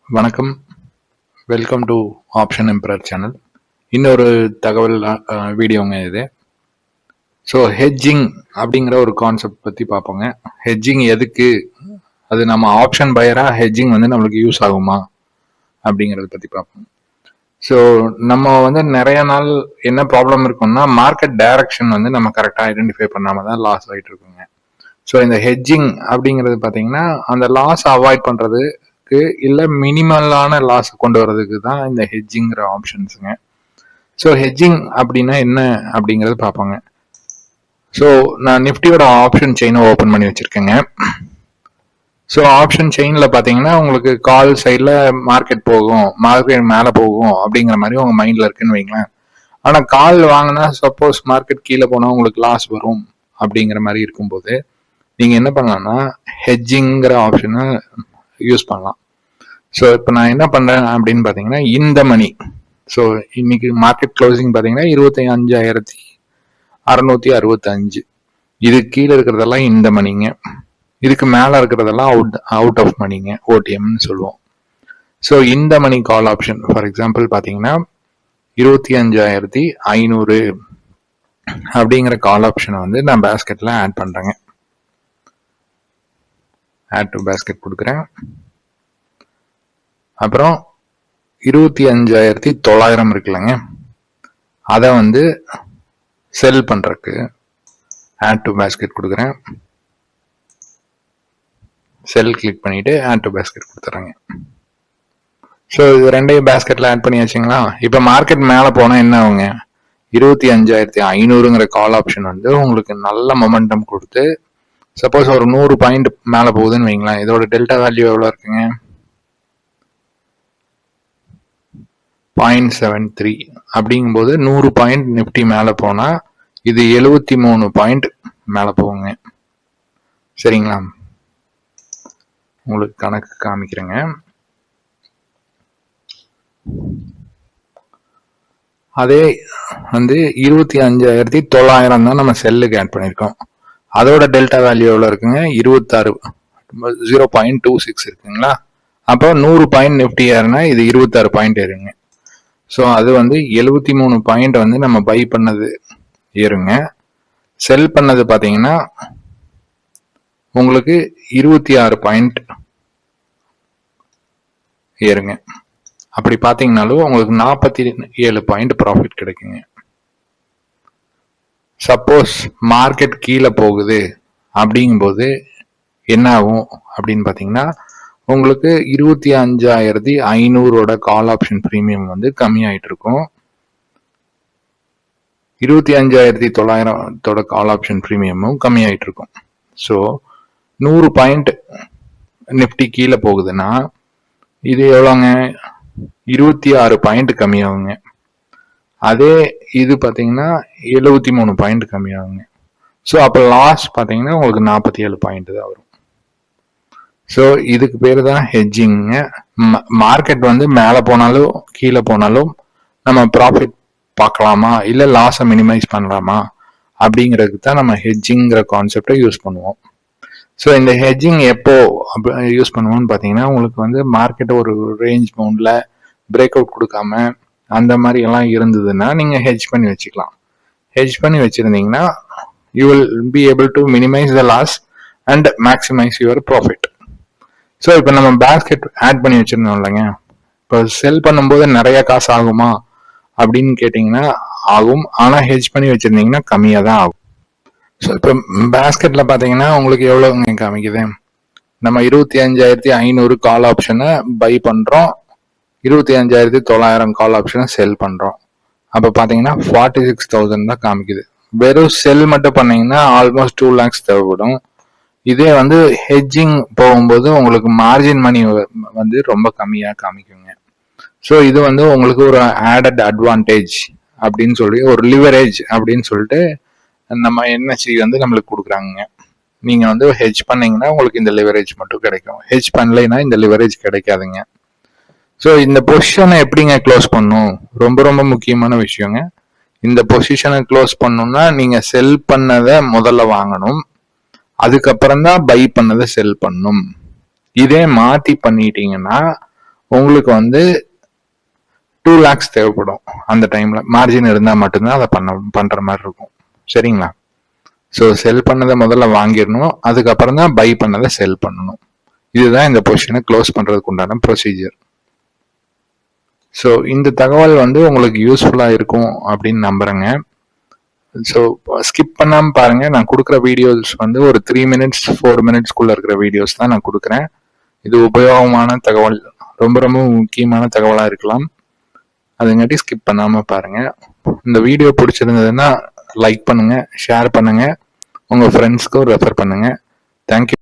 வணக்கம். Welcome to option emperor channel. இன்னொரு தகவல் வீடியோங்க இது. ஸோ ஹெட்ஜிங் அப்படிங்கிற ஒரு கான்செப்ட் பற்றி பார்ப்போங்க. ஹெட்ஜிங் எதுக்கு, அது நம்ம ஆப்ஷன் பையராக ஹெட்ஜிங் வந்து நம்மளுக்கு யூஸ் ஆகுமா அப்படிங்கிறத பற்றி பார்ப்போம். ஸோ நம்ம வந்து நிறைய நாள் என்ன ப்ராப்ளம் இருக்கும்னா, மார்க்கெட் டைரக்ஷன் வந்து நம்ம கரெக்டாக ஐடென்டிஃபை பண்ணாமல் தான் லாஸ் ஆகிட்டு இருக்குங்க. ஸோ இந்த ஹெட்ஜிங் அப்படிங்கிறது பார்த்தீங்கன்னா, அந்த லாஸ் அவாய்ட் பண்ணுறது இல்ல மினிமலான லாஸ் கொண்டு வரதுக்கு தான் இந்த ஹெட்ஜிங்கிற ஆப்ஷன்ஸுங்க. ஸோ ஹெட்ஜிங் அப்படின்னா என்ன அப்படிங்கறது பார்ப்போங்க. ஸோ நான் நிஃப்டியோட ஆப்ஷன் செயினை ஓப்பன் பண்ணி வச்சிருக்கேங்க. ஸோ ஆப்ஷன் செயின்ல பாத்தீங்கன்னா உங்களுக்கு கால் சைட்ல மார்க்கெட் போகும், மார்க்கெட் மேலே போகும் அப்படிங்கிற மாதிரி உங்க மைண்ட்ல இருக்குன்னு வைங்களேன். ஆனா கால் வாங்கினா சப்போஸ் மார்க்கெட் கீழே போனா உங்களுக்கு லாஸ் வரும் அப்படிங்கிற மாதிரி இருக்கும்போது நீங்க என்ன பண்ணலாம்னா ஹெட்ஜிங்கிற ஆப்ஷனை யூஸ் பண்ணலாம். ஸோ இப்போ நான் என்ன பண்றேன் அப்படின்னு பாத்தீங்கன்னா, இந்த மணி, ஸோ இன்னைக்கு மார்க்கெட் க்ளோசிங் பாத்தீங்கன்னா 25,665. இது கீழே இருக்கிறதெல்லாம் இந்த மணிங்க, இதுக்கு மேல இருக்கிறதெல்லாம் அவுட் ஆஃப் மணிங்க, ஓடிஎம்னு சொல்லுவோம். ஸோ இந்த மணி கால் ஆப்ஷன் ஃபார் எக்ஸாம்பிள் பாத்தீங்கன்னா 25,500 அப்படிங்கிற கால் ஆப்ஷனை வந்து நான் பேஸ்கெட்ல ஆட் பண்றேங்க. ஆட் டு பேஸ்கெட் கொடுக்குறேன். அப்புறம் 25,900 இருக்குல்லங்க, அதை வந்து செல் பண்றதுக்கு ஆட் டு பேஸ்கெட் கொடுக்குறேன். செல் கிளிக் பண்ணிட்டு ஆட் டு பேஸ்கெட் கொடுத்துறேங்க. ஸோ இது ரெண்டையும் பேஸ்கெட்ல ஆட் பண்ணியாச்சுங்களா. இப்போ மார்க்கெட் மேலே போனா என்ன ஆகுங்க, 25,500ங்கிற கால் ஆப்ஷன் வந்து உங்களுக்கு நல்ல மொமெண்டம் கொடுத்து, சப்போஸ் ஒரு 100 பாயிண்ட் மேலே போகுதுன்னு வைங்களேன், இதோட டெல்டா வேல்யூ எவ்வளோ இருக்குங்க, 0.73. அப்படிங்கும்போது 100 பாயிண்ட் நிப்டி மேலே போனா இது 73 பாயிண்ட் மேலே போகுங்க. சரிங்களா, உங்களுக்கு கணக்கு காமிக்கிறேங்க. அதே வந்து 25,900 தான் நம்ம செல்லுக்கு ஆட் பண்ணியிருக்கோம். அதோட டெல்டா வேல்யூ எவ்வளோ இருக்குங்க, 26, 0.26 இருக்குங்களா. அப்போ 100 பாயிண்ட் நிப்டி ஏறுனா இது 26 பாயிண்ட் ஏறுங்க. ஸோ அது வந்து 73 பாயிண்ட் வந்து நம்ம பை பண்ணது ஏறுங்க. செல் பண்ணது பார்த்தீங்கன்னா உங்களுக்கு 26 பாயிண்ட் ஏறுங்க. அப்படி பார்த்தீங்கன்னாலும் உங்களுக்கு 47 பாயிண்ட் ப்ராஃபிட் கிடைக்குங்க. சப்போஸ் மார்க்கெட் கீழே போகுது அப்படிங்கும்போது என்ன ஆகும் அப்படின்னு பார்த்தீங்கன்னா, உங்களுக்கு 25,500 கால் ஆப்ஷன் பிரீமியம் வந்து கம்மியாயிட்டு இருக்கும். 25,900 கால் ஆப்ஷன் பிரீமியமும் கம்மியாயிட்டு இருக்கும். ஸோ 100 பாயிண்ட் நிப்டி கீழே போகுதுன்னா இது எவ்வளோங்க, 26 பாயிண்ட் கம்மியாகுங்க. அதே இது பார்த்தீங்கன்னா 73 பாயிண்ட் கம்மியாகுங்க. ஸோ அப்போ லாஸ் பார்த்தீங்கன்னா உங்களுக்கு 47 பாயிண்ட் தான் வரும். ஸோ இதுக்கு பேர் தான் ஹெட்ஜிங்க. மார்க்கெட் வந்து மேலே போனாலும் கீழே போனாலும் நம்ம ப்ராஃபிட் பார்க்கலாமா இல்லை லாஸை மினிமைஸ் பண்ணலாமா அப்படிங்கிறதுக்கு தான் நம்ம ஹெட்ஜிங்கிற கான்செப்டை யூஸ் பண்ணுவோம். ஸோ இந்த ஹெட்ஜிங் எப்போ யூஸ் பண்ணுவோம்னு பார்த்தீங்கன்னா, உங்களுக்கு வந்து மார்க்கெட் ஒரு ரேஞ்ச் பவுண்டில் பிரேக் அவுட் கொடுக்காம அந்த மாதிரி எல்லாம் இருந்ததுன்னா நீங்கள் ஹெட்ஜ் பண்ணி வச்சுக்கலாம். ஹெட்ஜ் பண்ணி வச்சுருந்தீங்கன்னா you will be able to minimize the loss and maximize your profit. So இப்போ நம்ம பேஸ்கெட் ஆட் பண்ணி வச்சிருந்தோம் இல்லைங்க, இப்போ செல் பண்ணும்போது நிறைய காசு ஆகுமா அப்படின்னு கேட்டிங்கன்னா ஆகும். ஆனால் ஹெட்ஜ் பண்ணி வச்சிருந்தீங்கன்னா கம்மியாக தான் ஆகும். ஸோ இப்போ பேஸ்கெட்டில் பார்த்தீங்கன்னா உங்களுக்கு எவ்வளோங்க காமிக்குது, நம்ம 25,500 கால் ஆப்ஷனை பை பண்ணுறோம், 25,900 கால் ஆப்ஷனை செல் பண்ணுறோம். அப்போ பார்த்தீங்கன்னா 46,000 தான் காமிக்குது. வெறும் செல் மட்டும் பண்ணீங்கன்னா ஆல்மோஸ்ட் 2 lakhs தேவைப்படும். இதே வந்து ஹெட்ஜிங் போகும்போது உங்களுக்கு மார்ஜின் மணி வந்து ரொம்ப கம்மியாக காமிக்குங்க. ஸோ இது வந்து உங்களுக்கு ஒரு ஆடட் அட்வான்டேஜ் அப்படின்னு சொல்லி, ஒரு லிவரேஜ் அப்படின்னு சொல்லிட்டு நம்ம என்எஸ்சி வந்து நம்மளுக்கு கொடுக்குறாங்க. நீங்கள் வந்து ஹெட்ஜ் பண்ணீங்கன்னா உங்களுக்கு இந்த லிவரேஜ் மட்டும் கிடைக்கும், ஹெட்ஜ் பண்ணலைன்னா இந்த லிவரேஜ் கிடைக்காதுங்க. ஸோ இந்த பொசிஷனை எப்படிங்க க்ளோஸ் பண்ணும், ரொம்ப ரொம்ப முக்கியமான விஷயங்க. இந்த பொசிஷனை க்ளோஸ் பண்ணணும்னா நீங்கள் செல் பண்ணதை முதல்ல வாங்கணும், அதுக்கப்புறம் தான் பை பண்ணதை செல் பண்ணும். இதே மாத்தி பண்ணிட்டீங்கன்னா உங்களுக்கு வந்து 2 lakhs தேவைப்படும். அந்த டைம்ல மார்ஜின் இருந்தால் மட்டும்தான் அதை பண்ற மாதிரி இருக்கும். சரிங்களா? ஸோ செல் பண்ணதை முதல்ல வாங்கிடணும், அதுக்கப்புறம் தான் பை பண்ணதை செல் பண்ணணும். இதுதான் இந்த பொசிஷனை க்ளோஸ் பண்றதுக்கு உண்டான ப்ரொசீஜர். ஸோ இந்த தகவல் வந்து உங்களுக்கு யூஸ்ஃபுல்லாக இருக்கும் அப்படின்னு நம்புறேங்க. ஸோ ஸ்கிப் பண்ணாமல் பாருங்க. நான் கொடுக்குற வீடியோஸ் வந்து ஒரு 3 minutes 4 minutesக்குள்ள இருக்கிற வீடியோஸ் தான் நான் கொடுக்குறேன். இது உபயோகமான தகவல், ரொம்ப ரொம்ப முக்கியமான தகவலாக இருக்கலாம். அதுங்காட்டி ஸ்கிப் பண்ணாமல் பாருங்க. இந்த வீடியோ பிடிச்சிருந்ததுன்னா லைக் பண்ணுங்க, ஷேர் பண்ணுங்க, உங்க ஃப்ரெண்ட்ஸ்க்கும் ரெஃபர் பண்ணுங்க. தேங்க்யூ.